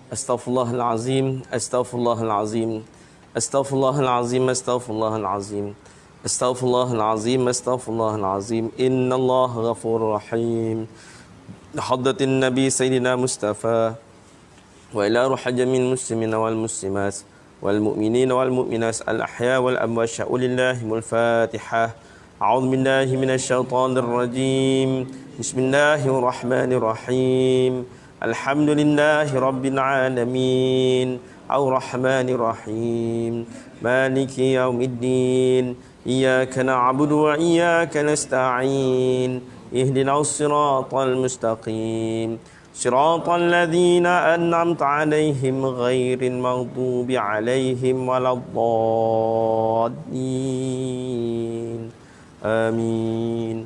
Astaghfirullahalazim, astaghfirullahalazim, astaghfirullahalazim, astaghfirullahalazim, astaghfirullahalazim, astaghfirullahalazim. Innallaha ghafurur rahim. Haddatin Nabi Sayyidina Mustafa wa ila ruhajamin muslimin wal muslimat wal mu'minin wal mu'minat al ahya wal amwat sya'ulillahimul fatihah. A'udzu billahi minasyaitonir rajim. Bismillahirrahmanirrahim. Alhamdulillahi rabbil alamin. Ar-Rahmanir-Rahim. Maliki yaumiddin. Iyyaka na'budu wa iyyaka nasta'in. Ihdinas siratal mustaqim. Siratal ladzina an'amta 'alaihim ghairil maghdubi 'alaihim waladdallin. Amin.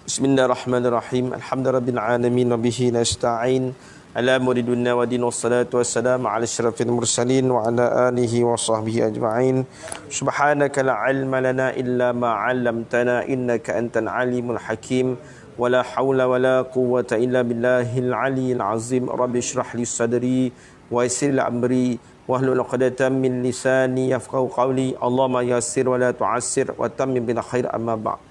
Bismillahirrahmanirrahim. Alhamdulillahirabbil alamin wa bihi nasta'in. Ala muridunna wa din wassalatu wassalamu ala asyrafil mursalin wa ala alihi wa sahbihi ajma'in. Subhanaka la ilma lana illa ma 'allamtana innaka antal alimul hakim. Wa la haula wa la quwwata illa billahil aliyyil azim. Rabbi shrah li sadri wa yassir li amri wahlul 'uqdatam min lisani yafqahu qawli. Allahumma yassir wa la tu'assir wa tammim bil khair amma ba'd.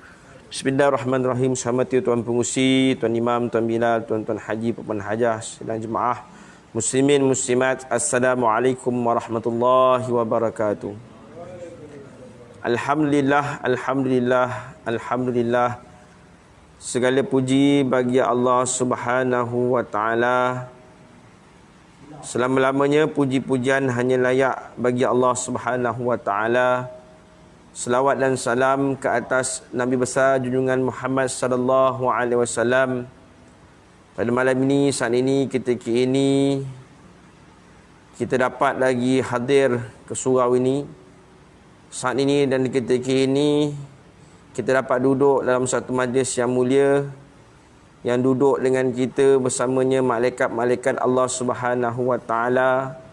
Bismillahirrahmanirrahim. Selamat Tuan Pengusi, Tuan Imam, Tuan Bilal, Tuan-tuan haji, Puan hajah, sekalian jemaah muslimin muslimat. Assalamualaikum warahmatullahi wabarakatuh. Alhamdulillah, alhamdulillah, alhamdulillah. Segala puji bagi Allah Subhanahu wa taala. Selama-lamanya puji-pujian hanya layak bagi Allah Subhanahu wa taala. Selawat dan salam ke atas Nabi besar junjungan Muhammad sallallahu alaihi wasallam. Pada malam ini, saat ini, ketika ini, kita dapat lagi hadir ke surau ini. Saat ini dan ketika ini, kita dapat duduk dalam satu majlis yang mulia, yang duduk dengan kita bersamanya malaikat-malaikat Allah Subhanahu wa taala,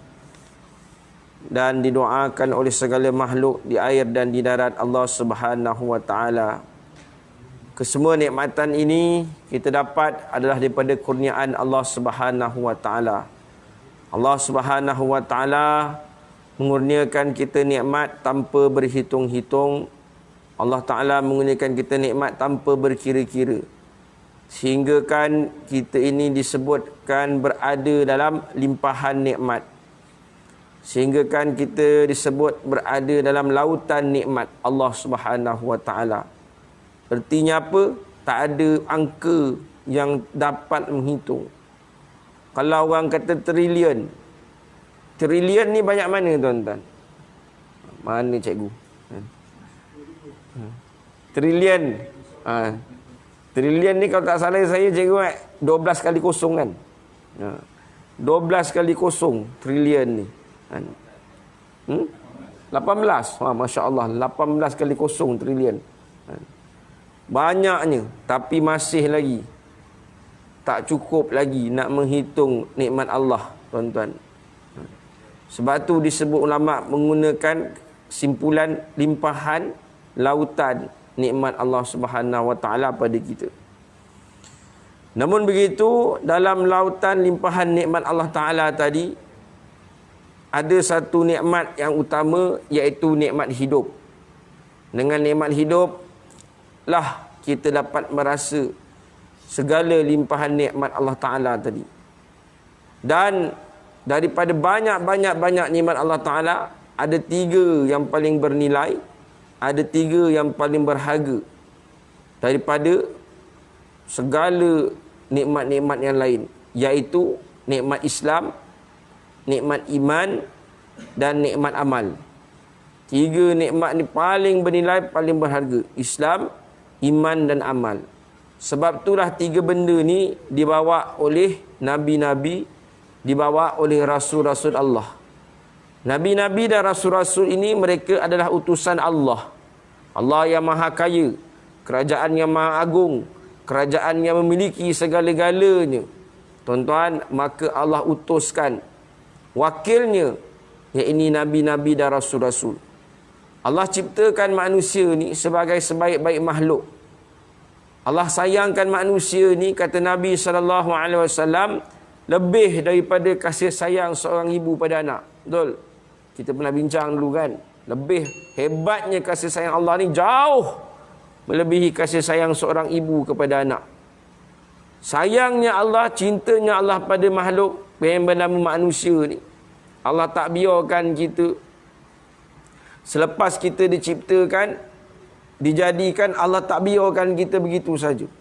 dan didoakan oleh segala makhluk di air dan di darat Allah Subhanahu wa taala. Kesemua nikmatan ini kita dapat adalah daripada kurniaan Allah Subhanahu wa taala. Allah Subhanahu wa taala mengurniakan kita nikmat tanpa berhitung-hitung. Allah taala mengurniakan kita nikmat tanpa berkira-kira. Sehingga kan kita ini disebutkan berada dalam limpahan nikmat. Sehingga kan kita disebut berada dalam lautan nikmat Allah Subhanahu wa taala. Artinya apa? Tak ada angka yang dapat menghitung. Kalau orang kata trilion. Trilion ni banyak mana tuan-tuan? Mana cikgu? Trilion. Trilion ni kalau tak salah saya cikgu 12 kali kosong kan? 12 kali kosong trilion ni. 18. Masya Allah, 18 kali kosong trilion. Banyaknya, tapi masih lagi tak cukup lagi nak menghitung nikmat Allah, tuan-tuan. Sebab tu disebut ulama menggunakan simpulan limpahan lautan nikmat Allah Subhanahu wa taala pada kita. Namun begitu, dalam lautan limpahan nikmat Allah taala tadi, ada satu nikmat yang utama, iaitu nikmat hidup. Dengan nikmat hidup lah kita dapat merasa segala limpahan nikmat Allah Ta'ala tadi. Dan daripada banyak nikmat Allah Ta'ala, ada 3 yang paling bernilai, ada 3 yang paling berharga daripada segala nikmat-nikmat yang lain, iaitu nikmat Islam, nikmat iman dan nikmat amal. 3 nikmat ni paling bernilai, paling berharga. Islam, iman dan amal. Sebab itulah 3 benda ni dibawa oleh nabi-nabi, dibawa oleh rasul-rasul Allah. Nabi-nabi dan rasul-rasul ini mereka adalah utusan Allah. Allah yang maha kaya, kerajaan yang maha agung, kerajaan yang memiliki segala-galanya. Tuan-tuan, maka Allah utuskan wakilnya, iaitu nabi-nabi dan rasul-rasul. Allah ciptakan manusia ni sebagai sebaik-baik makhluk. Allah sayangkan manusia ni, kata Nabi SAW, lebih daripada kasih sayang seorang ibu pada anak. Betul? Kita pernah bincang dulu kan. Lebih hebatnya kasih sayang Allah ni jauh melebihi kasih sayang seorang ibu kepada anak. Sayangnya Allah, cintanya Allah pada makhluk yang bernama manusia ni, Allah tak biarkan kita selepas kita diciptakan, dijadikan, Allah tak biarkan kita begitu saja.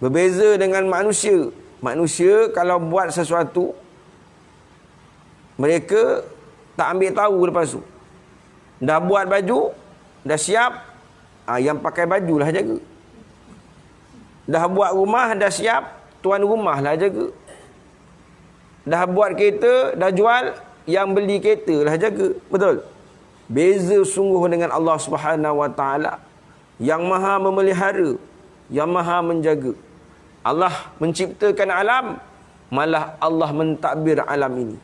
Berbeza dengan manusia. Manusia kalau buat sesuatu, mereka tak ambil tahu lepas tu. Dah buat baju, dah siap, yang pakai baju lah jaga. Dah buat rumah, dah siap, tuan rumah lah jaga. Dah buat kereta, dah jual, yang beli kereta lah jaga. Betul? Beza sungguh dengan Allah Subhanahu Wa Taala yang maha memelihara, yang maha menjaga. Allah menciptakan alam, malah Allah mentadbir alam ini.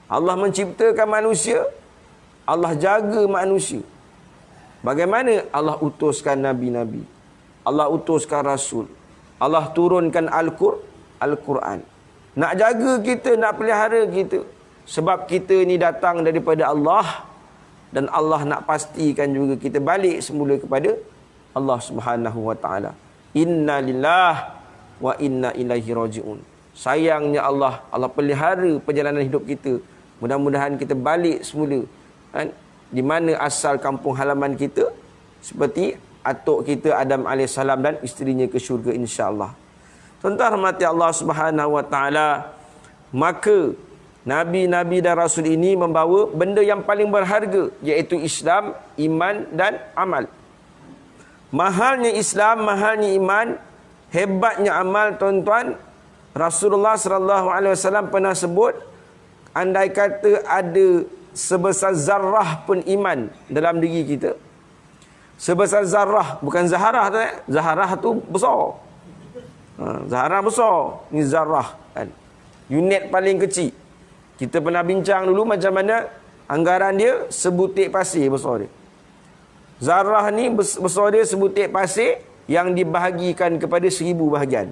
Allah menciptakan manusia, Allah jaga manusia. Bagaimana Allah utuskan nabi-nabi, Allah utuskan rasul, Allah turunkan Al-Quran. Nak jaga kita, nak pelihara kita. Sebab kita ni datang daripada Allah, dan Allah nak pastikan juga kita balik semula kepada Allah Subhanahu Wa Taala. Inna lillah wa inna ilaihi raji'un. Sayangnya Allah, Allah pelihara perjalanan hidup kita. Mudah-mudahan kita balik semula kan, di mana asal kampung halaman kita, seperti atuk kita Adam AS dan isterinya ke syurga insya-Allah. Tuan-tuan rahmati Allah Subhanahu Wa Taala, maka nabi-nabi dan rasul ini membawa benda yang paling berharga, iaitu Islam, iman dan amal. Mahalnya Islam, mahalnya iman, hebatnya amal, tuan-tuan. Rasulullah sallallahu alaihi wasallam pernah sebut, andai kata ada sebesar zarrah pun iman dalam diri kita. Sebesar zarrah, bukan zaharah tu. Zaharah tu besar. Zaharah besar, ni zarrah kan. Unit paling kecil. Kita pernah bincang dulu macam mana anggaran dia sebutir pasir besar dia. Zarrah ni besar dia sebutir pasir yang dibahagikan kepada 1000 bahagian.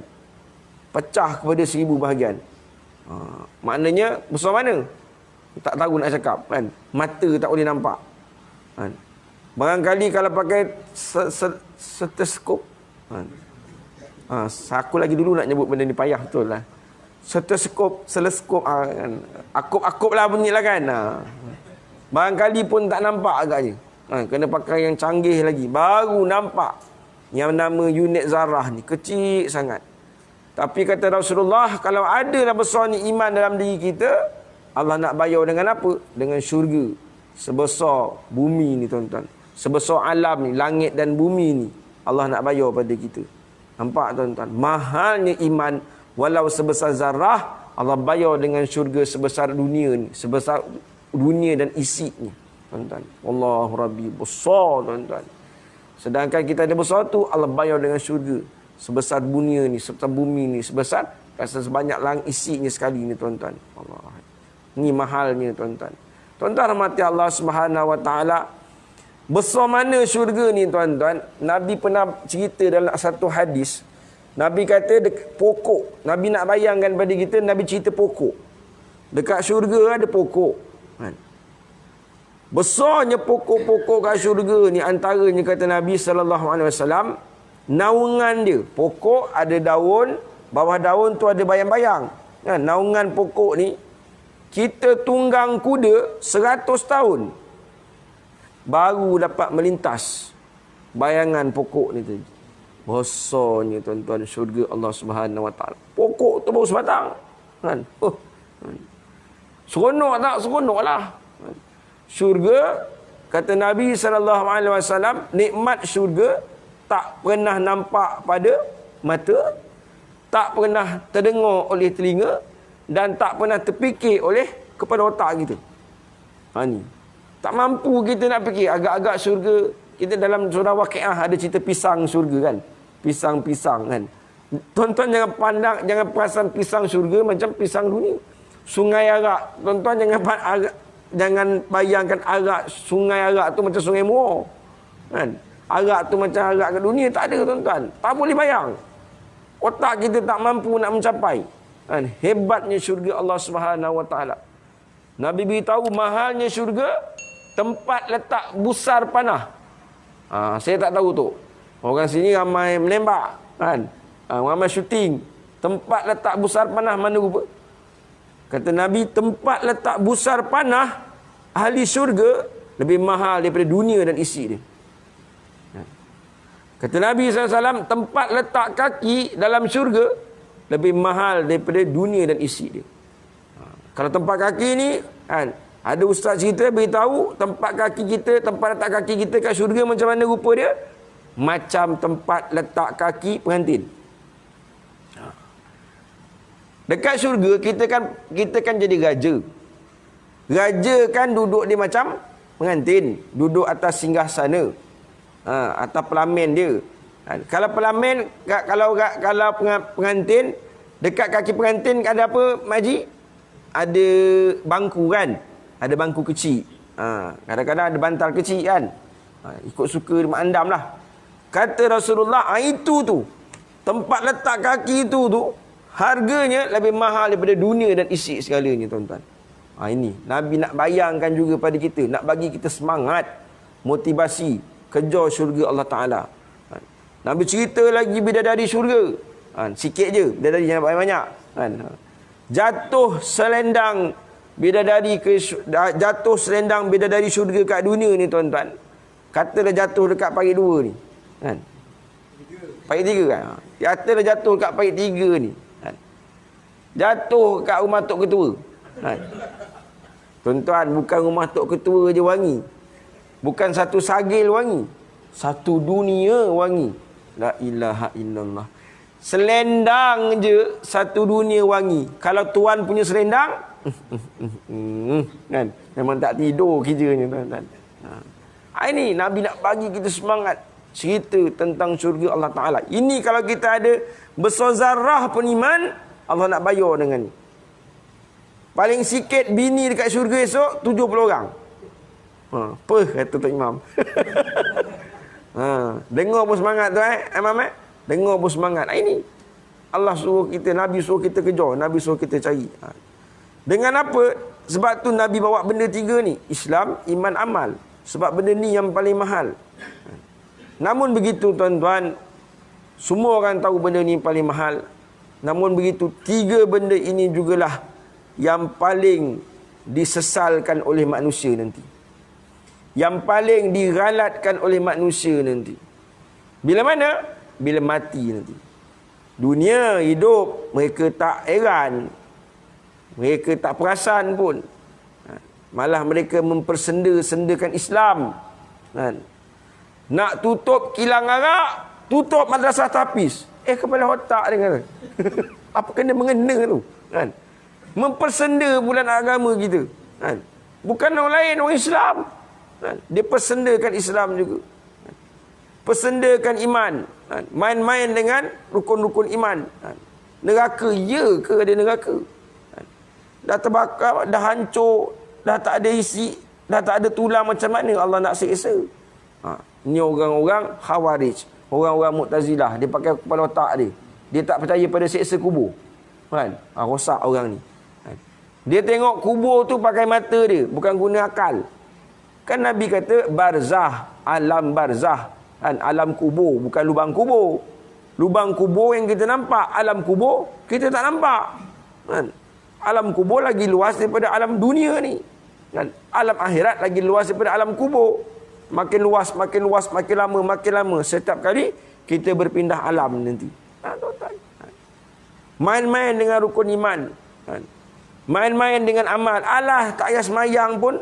Pecah kepada 1000 bahagian. Maknanya besar mana? Tak tahu nak cakap kan. Mata tak boleh nampak kan. Barangkali kalau pakai stetoskop kan. Aku lagi dulu nak nyebut benda ni payah betul lah. Stetoskop, seleskop kan. Akup-akup lah bunyi lah kan. Barangkali pun tak nampak agaknya. Kena pakai yang canggih lagi, baru nampak yang nama unit zarah ni. Kecil sangat. Tapi kata Rasulullah, kalau ada dah besar ni iman dalam diri kita, Allah nak bayar dengan apa? Dengan syurga sebesar bumi ni, tuan-tuan. Sebesar alam ni, langit dan bumi ni, Allah nak bayar pada kita. Nampak, tuan-tuan? Mahalnya iman, walau sebesar zarah, Allah bayar dengan syurga sebesar dunia ni, sebesar dunia dan isinya, tuan-tuan. Allahu Rabbi, besar, tuan-tuan. Sedangkan kita ada besar tu, Allah bayar dengan syurga sebesar dunia ni, sebesar bumi ni, sebesar sebanyak lang isinya sekali ni, tuan-tuan. Allah. Ni mahalnya, tuan-tuan. Tuan-tuan rahmati Allah Subhanahu Wa Taala. Besar mana syurga ni, tuan-tuan? Nabi pernah cerita dalam satu hadis. Nabi kata pokok. Nabi nak bayangkan pada kita, Nabi cerita pokok. Dekat syurga ada pokok. Kan? Besarnya pokok-pokok kat syurga ni, antaranya kata Nabi SAW, naungan dia. Pokok ada daun, bawah daun tu ada bayang-bayang. Kan? Naungan pokok ni, kita tunggang kuda 100 tahun baru dapat melintas bayangan pokok ni tadi. Besarnya, tuan-tuan, syurga Allah Subhanahu Wa Taala. Pokok tu baru sebatang. Kan? Seronok tak? Seronok lah. Syurga, kata Nabi SAW, nikmat syurga tak pernah nampak pada mata, tak pernah terdengar oleh telinga, dan tak pernah terfikir oleh kepala otak kita. Ni tak mampu kita nak fikir. Agak-agak syurga, kita dalam surah Waqiah ada cerita pisang syurga kan. Pisang-pisang kan. Tuan-tuan jangan pandang, jangan perasan pisang syurga macam pisang dunia. Sungai Arak, tuan-tuan jangan bayangkan Arak, sungai Arak tu macam sungai Muar. Kan? Arak tu macam arak kat dunia, tak ada, tuan-tuan. Tak boleh bayang. Otak kita tak mampu nak mencapai. Kan? Hebatnya syurga Allah Subhanahu Wa Taala. Nabi beritahu mahalnya syurga, tempat letak busar panah. Saya tak tahu tu. Orang sini ramai menembak, kan? Ramai syuting. Tempat letak busar panah mana rupa? Kata Nabi, tempat letak busar panah ahli syurga lebih mahal daripada dunia dan isi dia. Kata Nabi SAW, tempat letak kaki dalam syurga lebih mahal daripada dunia dan isi dia. Kalau tempat kaki ni, kan, ada ustaz cerita beritahu tempat kaki kita, tempat letak kaki kita kat syurga macam mana rupa dia? Macam tempat letak kaki pengantin. Dekat syurga kita kan jadi raja. Raja kan duduk dia macam pengantin, duduk atas singgahsana. Atas pelamin dia. Kalau pelamin, kalau pengantin, dekat kaki pengantin ada apa, Maji? Ada bangku kan? Ada bangku kecil. Kadang-kadang ada bantal kecil kan? Ikut suka mak andam lah. Kata Rasulullah, itu tu, tempat letak kaki itu tu, harganya lebih mahal daripada dunia dan isi segalanya, tuan-tuan. Ini Nabi nak bayangkan juga pada kita, nak bagi kita semangat, motivasi, kejar syurga Allah Ta'ala. Nabi cerita lagi bidadari syurga. Sikit je, bidadari jangan banyak-banyak. Jatuh selendang bidadari syurga kat dunia ni, tuan-tuan. Katalah jatuh dekat parit 2 ni. Parit 3 kan? Katalah jatuh dekat parit 3 ni. Jatuh kat rumah Tok Ketua. Tuan-tuan, bukan rumah Tok Ketua je wangi. Bukan satu sagil wangi. Satu dunia wangi. La ilaha illallah. Selendang je satu dunia wangi. Kalau tuan punya selendang, kan? Memang tak tidur kerjanya, tuan-tuan. Ini Nabi nak bagi kita semangat. Cerita tentang syurga Allah Ta'ala. Ini kalau kita ada bersozarah pun iman, Allah nak bayar dengan ni. Paling sikit bini dekat syurga esok 70 orang. Apa kata Tok Imam? Dengar pun semangat tu Imam Dengar pun semangat. Ini Allah suruh kita, Nabi suruh kita kejar, Nabi suruh kita cari. Dengan apa? Sebab tu Nabi bawa benda 3 ni. Islam, iman, amal. Sebab benda ni yang paling mahal. Namun begitu, tuan-tuan, semua orang tahu benda ni paling mahal. Namun begitu, 3 benda ini jugalah yang paling disesalkan oleh manusia nanti. Yang paling diralatkan oleh manusia nanti. Bila mana? Bila mati nanti. Dunia hidup, mereka tak heran. Mereka tak perasan pun. Malah mereka mempersenda-sendakan Islam. Nak tutup kilang arak, tutup madrasah tapis. Kepala otak dia kata. Apa kena mengena tu? Mempersenda bulan agama kita. Bukan orang lain, orang Islam. Dia persendakan Islam juga. Persendakan iman. Main-main dengan rukun-rukun iman. Neraka, ya ke ada neraka? Dah terbakar, dah hancur, dah tak ada isi, dah tak ada tulang, macam mana Allah nak seksa? Ini orang-orang Khawarij, orang-orang Mu'tazilah. Dia pakai kepala otak dia. Dia tak percaya pada seksa kubur. Rosak orang ni. Dia tengok kubur tu pakai mata dia, bukan guna akal. Kan Nabi kata barzah, alam barzah. Alam kubur, bukan lubang kubur. Lubang kubur yang kita nampak, alam kubur kita tak nampak. Alam kubur lagi luas daripada alam dunia ni. Alam akhirat lagi luas daripada alam kubur. Makin luas, makin luas, makin lama, makin lama. Setiap kali kita berpindah alam nanti. Main-main dengan rukun iman. Main-main dengan amal. Alah, tak payah semayang pun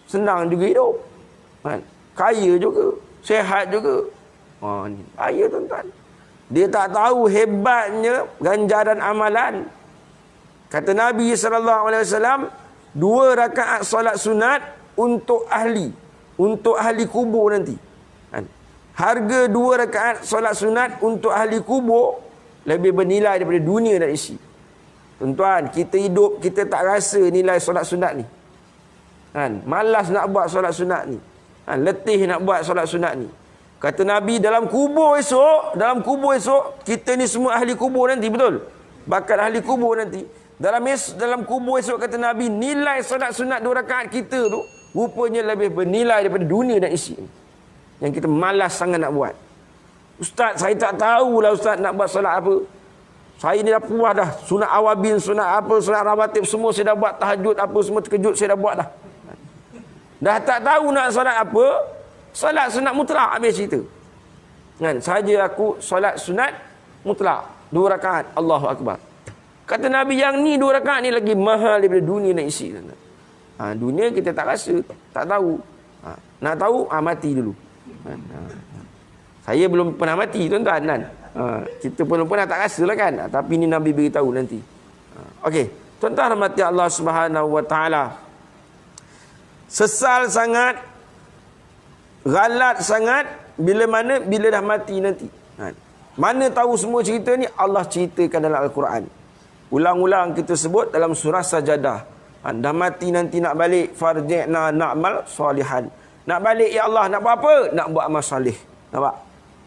senang juga hidup. Kaya juga, sehat juga. Ni bahaya, tuan-tuan. Dia tak tahu hebatnya ganjaran amalan. Kata Nabi SAW, 2 rakaat solat sunat untuk ahli kubur nanti. Harga 2 rakaat solat sunat untuk ahli kubur lebih bernilai daripada dunia dan isi. Tuan-tuan, kita hidup, kita tak rasa nilai solat sunat ni. Malas nak buat solat sunat ni. Letih nak buat solat sunat ni. Kata Nabi, dalam kubur esok, kita ni semua ahli kubur nanti, betul? Bakal ahli kubur nanti. Dalam kubur esok, kata Nabi, nilai solat sunat 2 rakaat kita tu rupanya lebih bernilai daripada dunia dan isi yang kita malas sangat nak buat. Ustaz, saya tak tahulah Ustaz nak buat solat apa. Saya ni dah puas dah. Sunat awabin, sunat apa, sunat rawatib, semua saya dah buat. Tahajud apa, semua terkejut saya dah buat dah. Dah tak tahu nak solat apa, solat sunat mutlak habis cerita. Kan? Saja aku solat sunat mutlak 2 rakaat. Allahu Akbar. Kata Nabi, yang ni 2 rakaat ni lagi mahal daripada dunia dan isi. Dunia kita tak rasa, tak tahu. Nak tahu, mati dulu. Saya belum pernah mati, tuan-tuan. Kan? Kita pun pernah tak rasa lah kan. Tapi ni Nabi beritahu nanti. Okey, tuan-tuan rahmati Allah Subhanahu Wa Taala. Sesal sangat, galat sangat bila dah mati nanti. Mana tahu semua cerita ni? Allah ceritakan dalam Al-Quran. Ulang-ulang kita sebut dalam surah Sajadah. Dah mati nanti nak balik, farji'na na'mal salihan. Nak balik, ya Allah, nak buat apa? Nak buat amal salih. Nampak?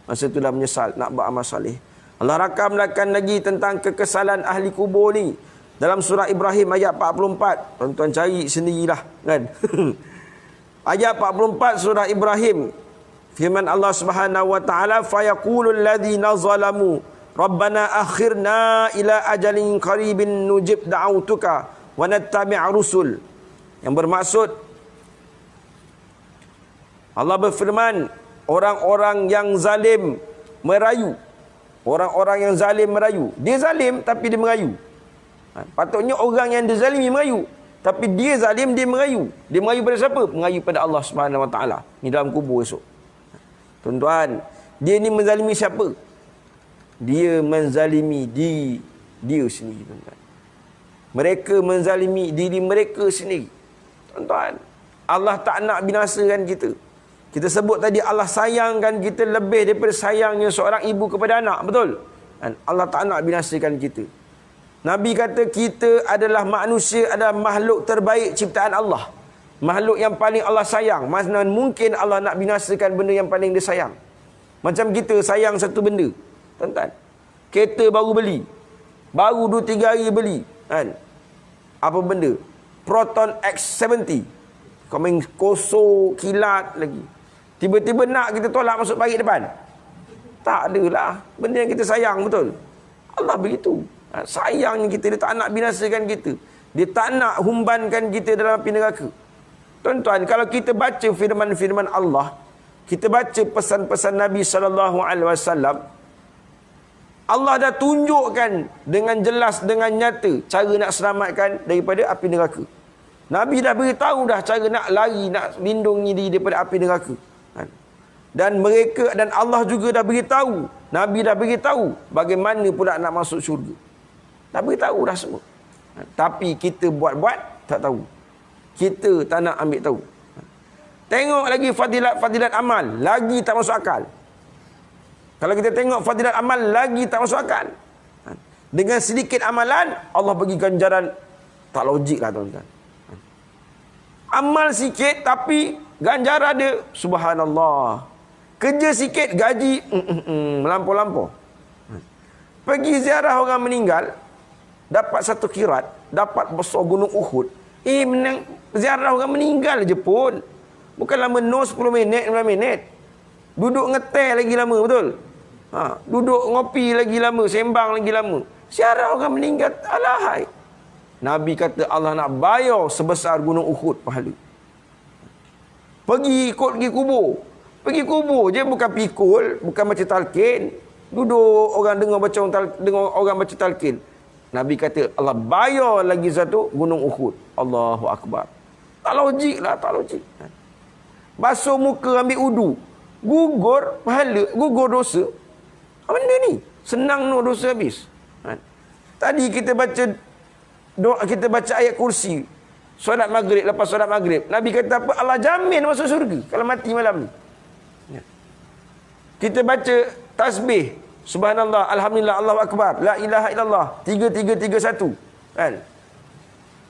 Masa tu dah menyesal, nak buat amal salih. Allah rakamkan lagi tentang kekesalan ahli kubur ni dalam surah Ibrahim ayat 44. Tuan-tuan cari sendirilah, kan? Ayat 44 surah Ibrahim. Firman Allah Subhanahu Wa Taala, fayaqulul ladzina zalamu rabbana akhirna ila ajalin qaribin nujib da'autuka wa nattabi' rusul. Yang bermaksud, Allah berfirman, orang-orang yang zalim merayu. Orang-orang yang zalim merayu. Dia zalim tapi dia merayu. Patutnya orang yang dizalimi merayu, tapi dia zalim, dia merayu. Dia merayu pada siapa? Merayu pada Allah Subhanahu Wa Taala. Ni dalam kubur esok. Tuan-tuan, dia ni menzalimi siapa? Dia menzalimi dia sendiri, tuan-tuan. Mereka menzalimi diri mereka sendiri. Tuan-tuan, Allah tak nak binasakan kita. Kita sebut tadi Allah sayangkan kita lebih daripada sayangnya seorang ibu kepada anak, betul? Dan Allah tak nak binasakan kita. Nabi kata kita adalah manusia, adalah makhluk terbaik ciptaan Allah. Makhluk yang paling Allah sayang. Mana mungkin Allah nak binasakan benda yang paling dia sayang. Macam kita sayang satu benda, tuan-tuan. Kereta baru beli, baru 2-3 hari beli, kan? Apa benda? Proton X70. Kau main kosong, kilat lagi. Tiba-tiba nak kita tolak masuk parit depan. Tak adalah. Benda yang kita sayang, betul? Allah begitu. Sayangnya kita, dia tak nak binasakan kita. Dia tak nak humbankan kita dalam api neraka. Tuan-tuan, kalau kita baca firman-firman Allah, kita baca pesan-pesan Nabi SAW, Allah dah tunjukkan dengan jelas, dengan nyata cara nak selamatkan daripada api neraka. Nabi dah beritahu dah cara nak lari, nak lindungi diri daripada api neraka. Dan mereka, dan Allah juga dah beritahu, Nabi dah beritahu bagaimana pula nak masuk syurga. Dah beritahu dah semua. Tapi kita buat-buat tak tahu. Kita tak nak ambil tahu. Tengok lagi fadilat-fadilat amal, lagi tak masuk akal. Kalau kita tengok fadilat amal, lagi tak masuk akal. Dengan sedikit amalan, Allah bagi ganjaran. Tak logik lah, tuan-tuan. Amal sikit tapi ganjaran dia, subhanallah. Kerja sikit, gaji melampau-lampau. Pergi ziarah orang meninggal, dapat 1 kirat, dapat besar gunung Uhud. Ziarah orang meninggal je pun. Bukan lama 10 minit, 15 minit. Duduk ngeteh lagi lama, betul? Duduk ngopi lagi lama, sembang lagi lama. Ziarah orang meninggal, alahai. Nabi kata Allah nak bayar sebesar gunung Uhud pahala. Pergi kubur. Pergi kubur je, bukan pikul, bukan baca talqin. Duduk orang dengar orang baca talqin. Nabi kata Allah bayar lagi satu gunung Uhud. Allahu Akbar. Tak logik lah, tak logik. Basuh muka, ambil wudu, gugur pahala, gugur dosa. Apa benda ni? Senang no dosa habis. Tadi kita baca doa, kita baca ayat kursi solat maghrib, lepas solat maghrib Nabi kata apa? Allah jamin masuk syurga kalau mati malam ni. Kita baca tasbih, subhanallah, alhamdulillah, Allahu akbar, la ilaha illallah, 3331, kan?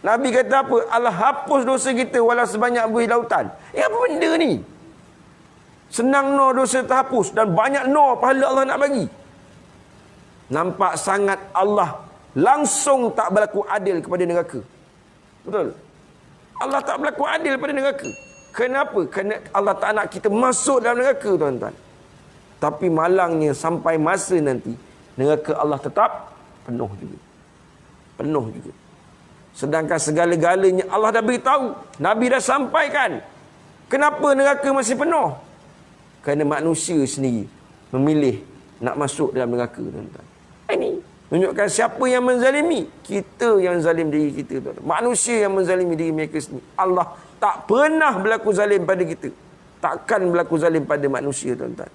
Nabi kata apa? Allah hapus dosa kita walau sebanyak buih lautan. Apa benda ni? Senang no dosa terhapus dan banyak no pahala Allah nak bagi. Nampak sangat Allah langsung tak berlaku adil kepada neraka. Betul? Allah tak berlaku adil pada neraka. Kenapa? Kerana Allah tak nak kita masuk dalam neraka, tuan-tuan. Tapi malangnya sampai masa nanti, neraka Allah tetap penuh juga. Penuh juga. Sedangkan segala-galanya Allah dah beritahu. Nabi dah sampaikan. Kenapa neraka masih penuh? Kerana manusia sendiri memilih nak masuk dalam neraka, tuan-tuan. Ini tunjukkan siapa yang menzalimi. Kita yang zalim diri kita, tuan-tuan. Manusia yang menzalimi diri mereka sendiri. Allah tak pernah berlaku zalim pada kita. Takkan berlaku zalim pada manusia, tuan-tuan.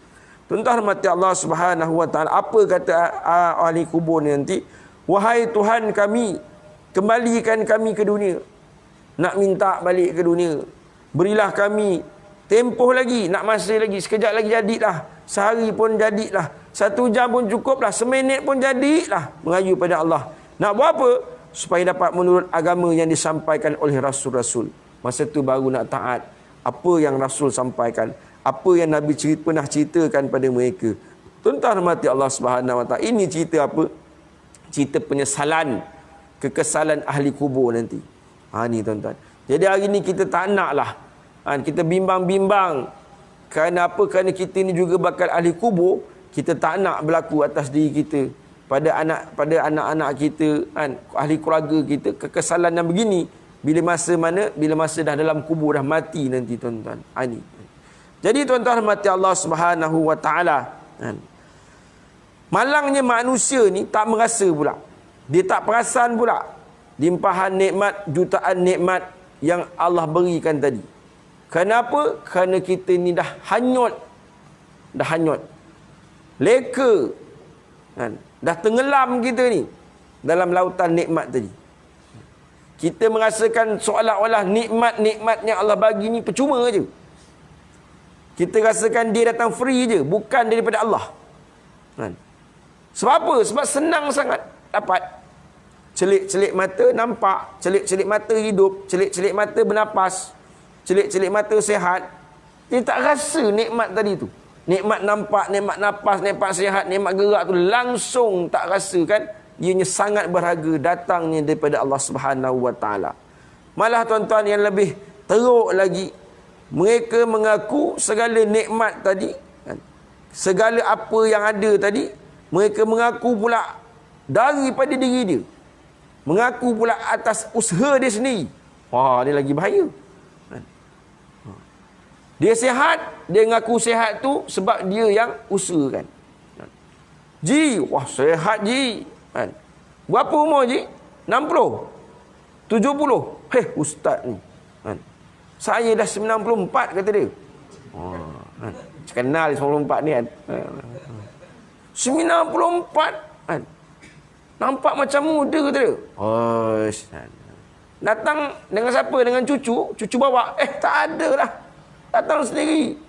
Tuan-tuan hormati Allah Subhanahu wa taala. Apa kata ahli kubur ni nanti? Wahai Tuhan kami, kembalikan kami ke dunia. Nak minta balik ke dunia. Berilah kami tempoh lagi, nak masa lagi, sekejap lagi jadilah. Sehari pun jadilah. 1 jam pun cukuplah. Seminit pun jadilah. Merayu pada Allah. Nak buat apa? Supaya dapat menurut agama yang disampaikan oleh Rasul-Rasul. Masa tu baru nak taat apa yang Rasul sampaikan. Apa yang Nabi pernah ceritakan pada mereka. Tuan-tuan hormati Allah Subhanahu wa taala. Ini cerita apa? Cerita penyesalan, kekesalan ahli kubur nanti. Ni tuan-tuan. Jadi hari ni kita tak naklah. Kita bimbang-bimbang. Kerana apa? Kerana kita ni juga bakal ahli kubur. Kita tak nak berlaku atas diri kita. Pada anak-anak kita, ahli keluarga kita. Kekesalan yang begini. Bila masa mana? Bila masa dah dalam kubur, dah mati nanti, tuan-tuan. Ini. Jadi tuan-tuan hormati Allah Subhanahu wa taala. Malangnya manusia ni tak merasa pula. Dia tak perasan pula limpahan nikmat, jutaan nikmat yang Allah berikan tadi. Kenapa? Kerana kita ni dah hanyut. Dah hanyut. Leka. Dah tenggelam kita ni dalam lautan nikmat tadi. Kita merasakan seolah-olah nikmat-nikmat yang Allah bagi ni percuma je. Kita rasakan dia datang free je, bukan daripada Allah. Sebab apa? Sebab senang sangat dapat. Celik-celik mata nampak, celik-celik mata hidup, celik-celik mata bernapas, celik-celik mata sehat. Dia tak rasa nikmat tadi tu. Nikmat nampak, nikmat napas, nikmat sehat, nikmat gerak tu langsung tak rasa kan. Ianya sangat berharga datangnya daripada Allah Subhanahu wa taala. Malah tuan-tuan yang lebih teruk lagi, mereka mengaku segala nikmat tadi, segala apa yang ada tadi, mereka mengaku pula daripada diri dia. Mengaku pula atas usaha dia sendiri. Wah, dia lagi bahaya. Dia sihat, dia mengaku sihat tu sebab dia yang usahakan. Ji, wah sihat Ji. Berapa umur Ji? 60? 70? Heh, ustaz ni. Saya dah 94 kata dia. Kenal 94 ni kan. 94 nampak macam muda kata dia. Datang dengan siapa? Dengan cucu. Cucu bawa. Tak ada dah. Datang sendiri.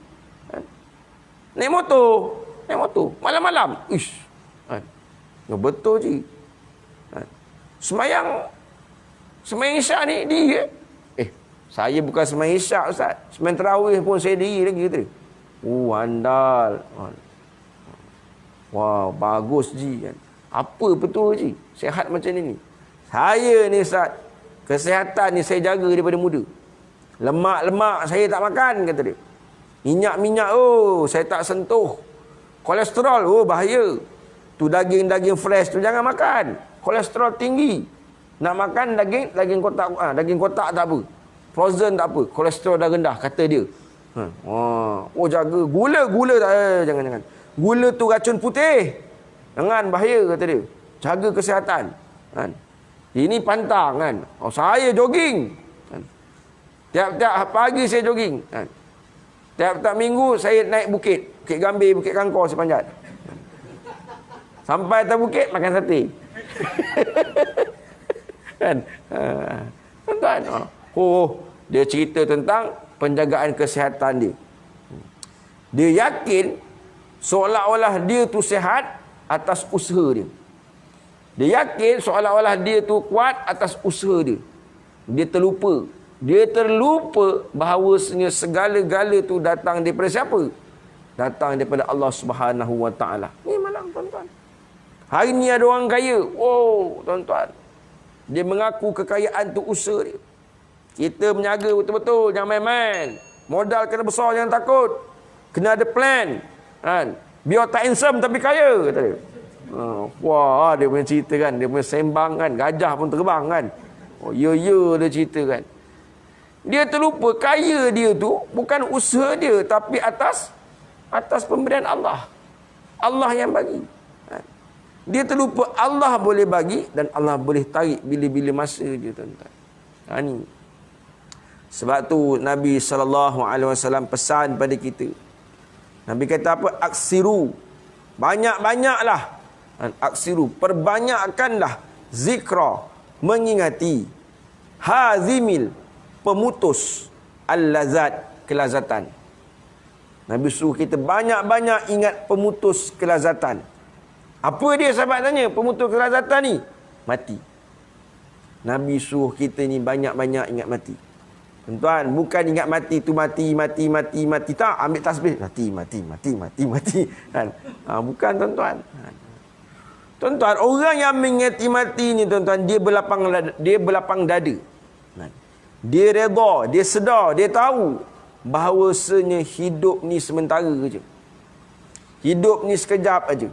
Naik motor. Malam-malam. Ish. Betul je. Semayang isyak ni dia. Saya bukan semayang isyak Ustaz. Semayang tarawih pun saya diri lagi kata dia. Andal. Wow, bagus Ji kan. Apa betul Ji? Sihat macam ni. Saya ni Ustaz, kesihatan ni saya jaga daripada muda. Lemak-lemak saya tak makan kata dia. Minyak-minyak saya tak sentuh. Kolesterol bahaya. Tu daging-daging fresh tu jangan makan. Kolesterol tinggi. Nak makan daging kotak, daging kotak tak apa. Frozen tak apa. Kolesterol dah rendah kata dia. Jaga. Gula tak jangan. Gula tu racun putih. Jangan, bahaya kata dia. Jaga kesihatan. Ini pantang kan. Saya jogging. Tiap-tiap pagi saya jogging. Tiap-tiap minggu saya naik bukit. Bukit Gambir, Bukit Kangkor saya panjat. Sampai atas bukit makan sate. Kan? Tuan-tuan. Dia cerita tentang penjagaan kesihatan dia. Dia yakin seolah-olah dia tu sihat atas usaha dia. Dia yakin seolah-olah dia tu kuat atas usaha dia. Dia terlupa bahawasanya segala-gala tu datang daripada siapa? datang daripada Allah Subhanahu Wa Taala. Ni malam tuan-tuan. Hari ni ada orang kaya. Wow, tuan-tuan. Dia mengaku kekayaan tu usaha dia. Kita menjaga betul-betul, jangan main-main. Modal kena besar, jangan takut. Kena ada plan. Kan? Biar tak handsome tapi kaya, kata dia. Wah, dia punya cerita kan. Dia punya sembang kan. Gajah pun terbang kan. Oh, ya dia cerita kan. Dia terlupa kaya dia tu bukan usaha dia, tapi atas pemberian Allah. Allah yang bagi. Dia terlupa Allah boleh bagi dan Allah boleh tarik bila-bila masa je, tuan-tuan. Ni. Sebab tu Nabi SAW pesan pada kita. Nabi kata apa? Aksiru. Banyak-banyaklah. Aksiru. Perbanyakkanlah zikra. Mengingati. Hazimil. Pemutus. Al-lazat. Kelazatan. Nabi suruh kita banyak-banyak ingat pemutus kelazatan. Apa dia sahabat tanya? Pemutus kelazatan ni? Mati. Nabi suruh kita ni banyak-banyak ingat mati. Tuan-tuan, bukan ingat mati tu mati. Tak, ambil tasbih. Mati. Kan? Bukan tuan-tuan. Tuan-tuan, orang yang mengingati mati ni tuan-tuan, dia berlapang dada. Dia redha, dia sedar, dia tahu bahawasanya hidup ni sementara je. Hidup ni sekejap aja.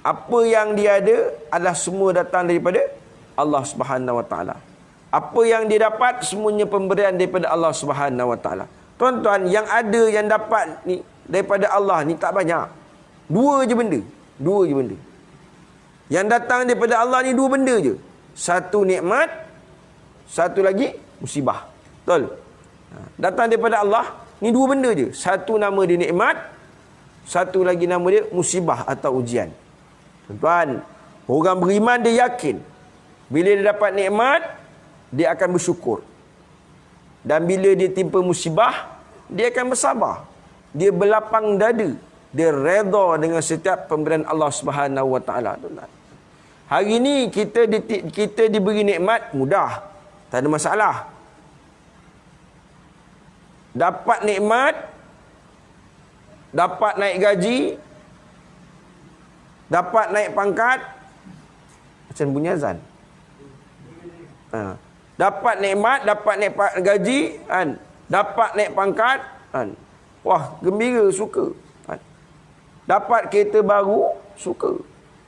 Apa yang dia ada adalah semua datang daripada Allah Subhanahu Wa Taala. Apa yang dia dapat semuanya pemberian daripada Allah Subhanahu Wa Taala. Tuan-tuan, yang ada yang dapat ni daripada Allah ni tak banyak. Dua je benda. Yang datang daripada Allah ni dua benda je. Satu nikmat, satu lagi musibah. Betul? Datang daripada Allah ni dua benda je. Satu nama dia nikmat, satu lagi nama dia musibah atau ujian. Tuan-tuan, orang beriman dia yakin bila dia dapat nikmat, dia akan bersyukur. Dan bila dia timpa musibah, dia akan bersabar. Dia berlapang dada. Dia redha dengan setiap pemberian Allah Subhanahu Wa Taala. Hari ni kita diberi nikmat mudah. Tak ada masalah. Dapat nikmat, dapat naik gaji, dapat naik pangkat, macam bunyi azan. Dapat nikmat, dapat naik gaji, kan? Dapat naik pangkat, kan? Wah, gembira, suka. Kan? Dapat kereta baru, suka.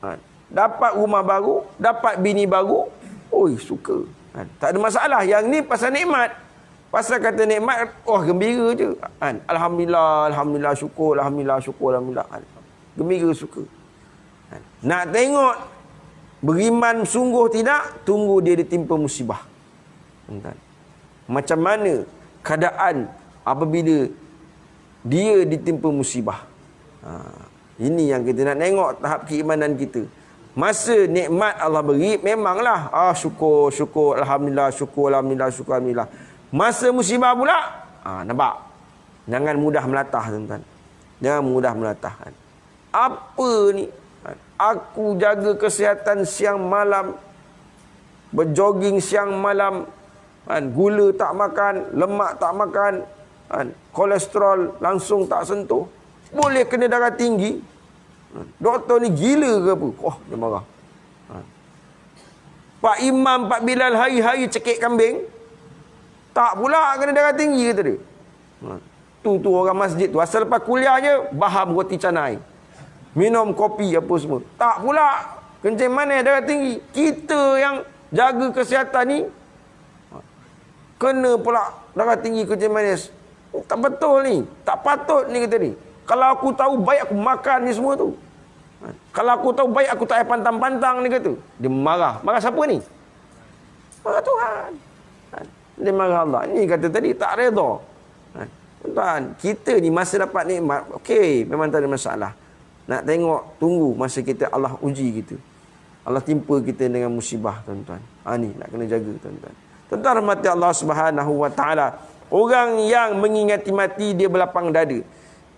Kan? Dapat rumah baru, dapat bini baru, oi, suka. Kan? Tak ada masalah. Yang ni pasal nikmat. Pasal kata nikmat, wah, gembira je. Kan? Alhamdulillah, syukur, alhamdulillah. Kan? Gembira, suka. Kan? Nak tengok beriman sungguh tidak, tunggu dia ditimpa musibah. Macam mana keadaan apabila dia ditimpa musibah. Ini yang kita nak tengok tahap keimanan kita. Masa nikmat Allah beri, memanglah syukur, alhamdulillah. Masa musibah pula, nampak. Jangan mudah melatah, tuan-tuan. Jangan mudah melatah. Apa ni? Aku jaga kesihatan siang malam, berjoging siang malam, gula tak makan, lemak tak makan, kolesterol langsung tak sentuh, boleh kena darah tinggi. Doktor ni gila ke apa? Dia marah. Pak Imam, Pak Bilal hari-hari cekik kambing, tak pula kena darah tinggi, kata dia. Tu orang masjid tu, asal lepas kuliah je baham roti canai, minum kopi apa semua. Tak pula kencing manis, darah tinggi. Kita yang jaga kesihatan ni kena pula darah tinggi, kencing manis. Tak betul ni, tak patut ni, kata ni. Kalau aku tahu baik aku makan ni semua tu. Kalau aku tahu baik aku tak payah pantang-pantang ni, kata. Dia marah. Marah siapa ni? Marah Tuhan. Dia marah Allah. Ini kata tadi tak redha. Tuan, kita ni masa dapat nikmat, okey, memang tak ada masalah. Nak tengok, tunggu masa kita Allah uji kita. Allah timpa kita dengan musibah, tuan-tuan. Ni nak kena jaga, tuan-tuan. Tuan-tuan rahmati Allah Subhanahu Wa Taala. Orang yang mengingati mati, dia berlapang dada.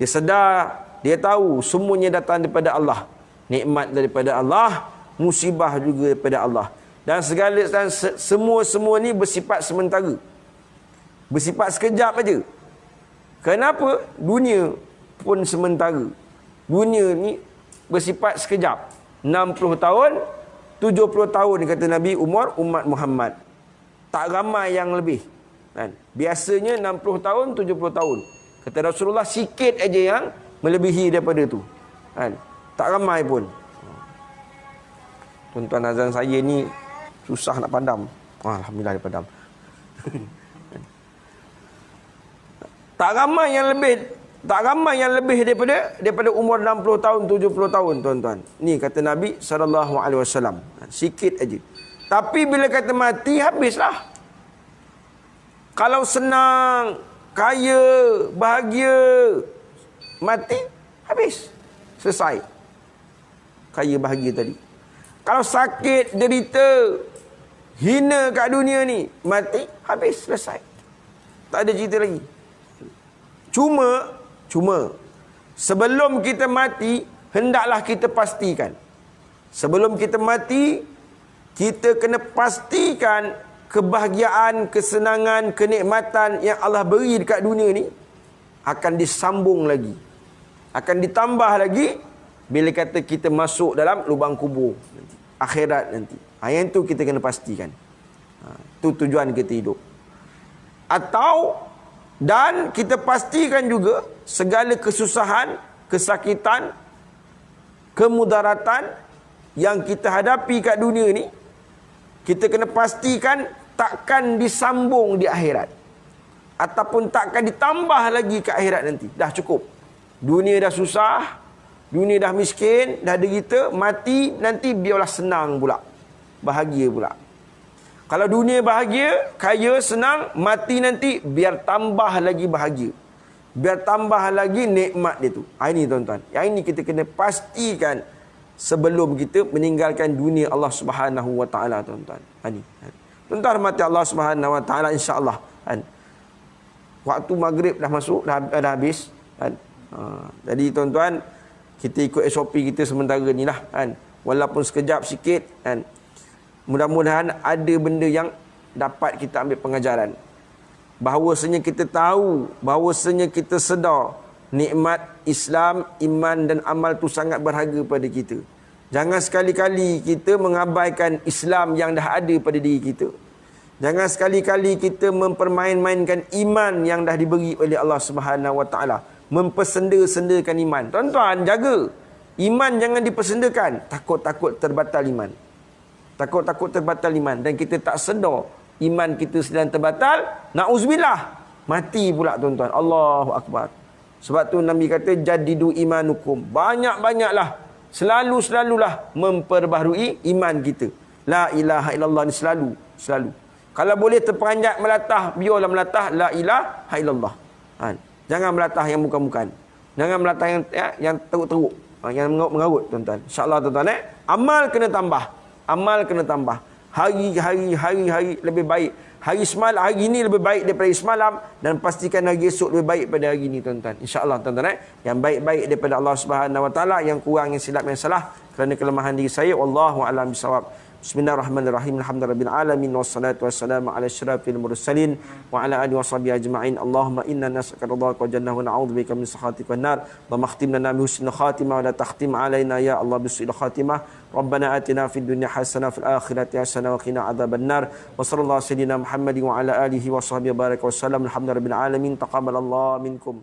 Dia sedar, dia tahu semuanya datang daripada Allah. Nikmat daripada Allah, musibah juga daripada Allah. Dan segala dan semua ni bersifat sementara. Bersifat sekejap aja. Kenapa? Dunia pun sementara. Dunia ni bersifat sekejap. 60 tahun, 70 tahun kata Nabi umur umat Muhammad. Tak ramai yang lebih. Kan? Biasanya 60 tahun, 70 tahun. Kata Rasulullah, sikit aja yang melebihi daripada tu. Kan? Tak ramai pun. Tuan-tuan azan saya ni susah nak padam. Alhamdulillah dia padam. Tak ramai yang lebih daripada umur 60 tahun, 70 tahun, tuan-tuan. Ni kata Nabi SAW. Sikit aja. Tapi bila kata mati, habislah. Kalau senang, kaya, bahagia, mati, habis. Selesai. Kaya, bahagia tadi. Kalau sakit, derita, hina kat dunia ni, mati, habis, selesai. Tak ada cerita lagi. Cuma sebelum kita mati, hendaklah kita pastikan. Sebelum kita mati, kita kena pastikan kebahagiaan, kesenangan, kenikmatan yang Allah beri dekat dunia ni akan disambung lagi. Akan ditambah lagi bila kata kita masuk dalam lubang kubur nanti, akhirat nanti. Yang tu kita kena pastikan. Itu tujuan kita hidup. Dan kita pastikan juga segala kesusahan, kesakitan, kemudaratan yang kita hadapi kat dunia ni, kita kena pastikan takkan disambung di akhirat. Ataupun takkan ditambah lagi ke akhirat nanti. Dah cukup. Dunia dah susah, dunia dah miskin, dah derita, mati nanti biarlah senang pula. Bahagia pula. Kalau dunia bahagia, kaya, senang, mati nanti biar tambah lagi bahagia. Biar tambah lagi nikmat dia tu. Ini tuan-tuan. Yang ini kita kena pastikan sebelum kita meninggalkan dunia Allah Subhanahu Wa Taala, tuan-tuan. Ini. Tuan-tuan hormati Allah Subhanahu Wa Taala, insya-Allah. Waktu maghrib dah masuk, dah habis. Jadi tuan-tuan, kita ikut SOP kita sementara ni lah. Walaupun sekejap sikit. Mudah-mudahan ada benda yang dapat kita ambil pengajaran. Bahawasanya kita tahu, bahawasanya kita sedar nikmat Islam, iman dan amal tu sangat berharga pada kita. Jangan sekali-kali kita mengabaikan Islam yang dah ada pada diri kita. Jangan sekali-kali kita mempermain-mainkan iman yang dah diberi oleh Allah Subhanahu Wa Taala. Mempersenda-sendakan iman. Tuan-tuan, jaga. Iman jangan dipersendakan. Takut-takut terbatal iman. Takut-takut terbatal iman. Dan kita tak sedar iman kita sedang terbatal. Na'uzubillah. Mati pula tuan-tuan. Allahu Akbar. Sebab tu Nabi kata, jadidu imanukum. Banyak-banyaklah. Selalu-selalulah memperbaharui iman kita. La ilaha illallah ni selalu. Kalau boleh terperanjat melatah, biarlah melatah la ilaha illallah. Jangan melatah yang bukan-bukan. Jangan melatah yang teruk-teruk. Yang mengarut tuan-tuan. InsyaAllah tuan-tuan. Amal kena tambah. Amal kena tambah. Hari-hari lebih baik. Hari ini lebih baik daripada semalam. Dan pastikan hari esok lebih baik pada hari ini tuan-tuan. InsyaAllah tuan-tuan. Yang baik-baik daripada Allah Subhanahu Wa Taala. Yang kurang, yang silap, yang salah kerana kelemahan diri saya. Wallahu a'lam bishawab. Bismillahirrahmanirrahim. Alhamdulillahirabbil alamin wassalatu wassalamu ala asyrafil mursalin wa ala alihi washabihi ajma'in. Allahumma inna nas'aluka ridhaka wa jannah wa na'udzubika min sakhatika wan nar. Allahumma khtim lana bi husnil khatimah wa la takhtim alaina ya Allah bi su'il khatimah. Rabbana atina fid dunya hasanah wa fil akhirati hasanah wa qina adzaban nar. Wa sallallahu sayyidina Muhammadin wa ala alihi washabihi baraka wasallam. Alhamdulillahirabbil alamin. Taqabbalallahu minkum.